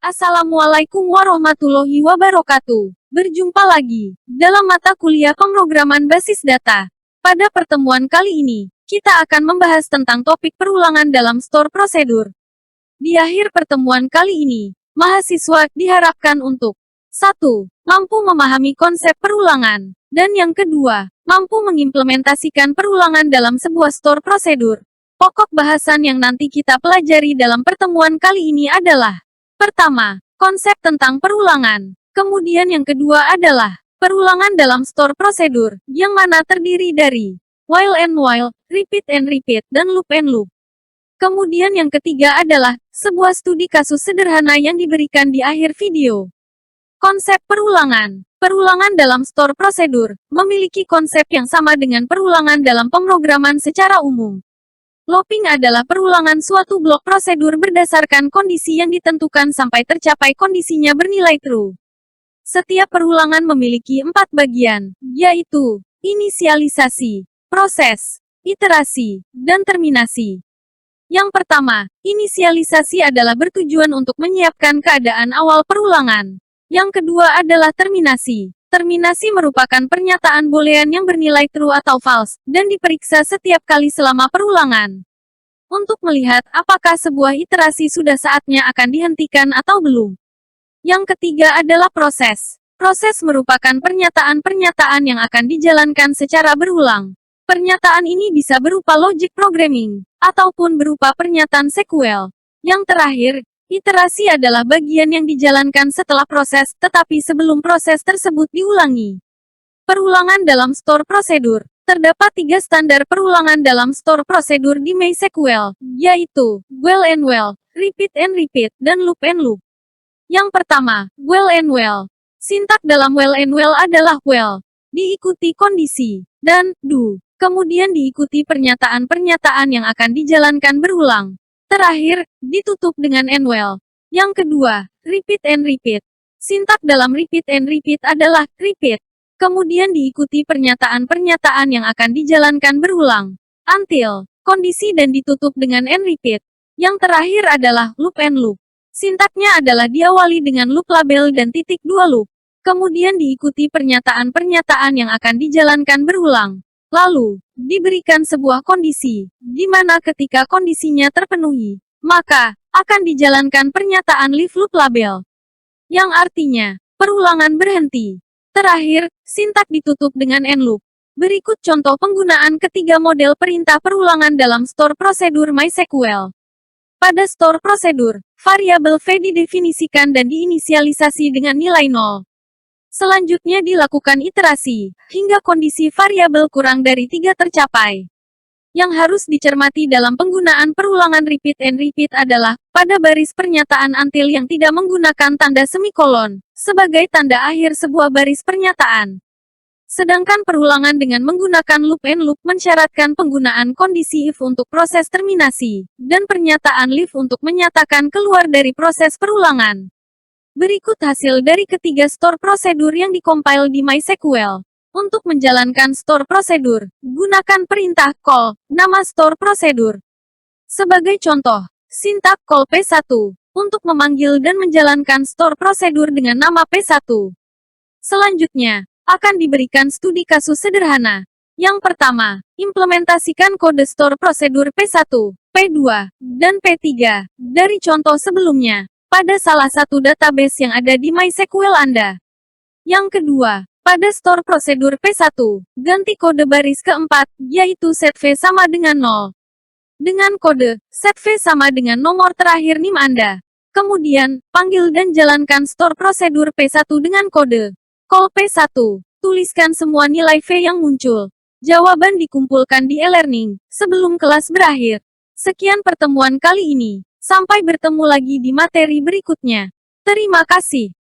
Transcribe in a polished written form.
Assalamualaikum warahmatullahi wabarakatuh. Berjumpa lagi dalam mata kuliah pemrograman basis data. Pada pertemuan kali ini, kita akan membahas tentang topik perulangan dalam store prosedur. Di akhir pertemuan kali ini, mahasiswa diharapkan untuk 1. Mampu memahami konsep perulangan, dan yang kedua, mampu mengimplementasikan perulangan dalam sebuah store prosedur. Pokok bahasan yang nanti kita pelajari dalam pertemuan kali ini adalah: pertama, konsep tentang perulangan. Kemudian yang kedua adalah perulangan dalam store prosedur, yang mana terdiri dari while and while, repeat and repeat, dan loop and loop. Kemudian yang ketiga adalah sebuah studi kasus sederhana yang diberikan di akhir video. Konsep perulangan. Perulangan dalam store prosedur memiliki konsep yang sama dengan perulangan dalam pemrograman secara umum. Looping adalah perulangan suatu blok prosedur berdasarkan kondisi yang ditentukan sampai tercapai kondisinya bernilai true. Setiap perulangan memiliki 4 bagian, yaitu inisialisasi, proses, iterasi, dan terminasi. Yang pertama, inisialisasi adalah bertujuan untuk menyiapkan keadaan awal perulangan. Yang kedua adalah terminasi. Terminasi merupakan pernyataan boolean yang bernilai true atau false, dan diperiksa setiap kali selama perulangan. Untuk melihat apakah sebuah iterasi sudah saatnya akan dihentikan atau belum. Yang ketiga adalah proses. Proses merupakan pernyataan-pernyataan yang akan dijalankan secara berulang. Pernyataan ini bisa berupa logic programming, ataupun berupa pernyataan SQL. Yang terakhir, iterasi adalah bagian yang dijalankan setelah proses, tetapi sebelum proses tersebut diulangi. Perulangan dalam store prosedur. Terdapat 3 standar perulangan dalam store prosedur di MySQL, yaitu while and while, repeat and repeat, dan loop and loop. Yang pertama, while and while. Sintak dalam while and while adalah while, diikuti kondisi, dan do. Kemudian diikuti pernyataan-pernyataan yang akan dijalankan berulang. Terakhir, ditutup dengan and while. Yang kedua, repeat and repeat. Sintak dalam repeat and repeat adalah repeat. Kemudian diikuti pernyataan-pernyataan yang akan dijalankan berulang. Until, kondisi dan ditutup dengan and repeat. Yang terakhir adalah loop and loop. Sintaknya adalah diawali dengan loop label dan titik 2 loop. Kemudian diikuti pernyataan-pernyataan yang akan dijalankan berulang. Lalu, diberikan sebuah kondisi, di mana ketika kondisinya terpenuhi, maka akan dijalankan pernyataan leave loop label. Yang artinya, perulangan berhenti. Terakhir, sintak ditutup dengan end loop. Berikut contoh penggunaan ketiga model perintah perulangan dalam store prosedur MySQL. Pada store prosedur, variabel v didefinisikan dan diinisialisasi dengan nilai 0. Selanjutnya dilakukan iterasi, hingga kondisi variabel kurang dari 3 tercapai. Yang harus dicermati dalam penggunaan perulangan repeat and repeat adalah, pada baris pernyataan until yang tidak menggunakan tanda semikolon, sebagai tanda akhir sebuah baris pernyataan. Sedangkan perulangan dengan menggunakan loop and loop mensyaratkan penggunaan kondisi if untuk proses terminasi, dan pernyataan leave untuk menyatakan keluar dari proses perulangan. Berikut hasil dari ketiga store prosedur yang dikompil di MySQL. Untuk menjalankan store prosedur, gunakan perintah call, nama store prosedur. Sebagai contoh, sintak call P1, untuk memanggil dan menjalankan store prosedur dengan nama P1. Selanjutnya, akan diberikan studi kasus sederhana. Yang pertama, implementasikan kode store prosedur P1, P2, dan P3, dari contoh sebelumnya, pada salah satu database yang ada di MySQL Anda. Yang kedua, pada store prosedur P1, ganti kode baris keempat, yaitu set V sama dengan 0. Dengan kode, set V sama dengan nomor terakhir NIM Anda. Kemudian, panggil dan jalankan store prosedur P1 dengan kode call P1. Tuliskan semua nilai V yang muncul. Jawaban dikumpulkan di e-learning, sebelum kelas berakhir. Sekian pertemuan kali ini. Sampai bertemu lagi di materi berikutnya. Terima kasih.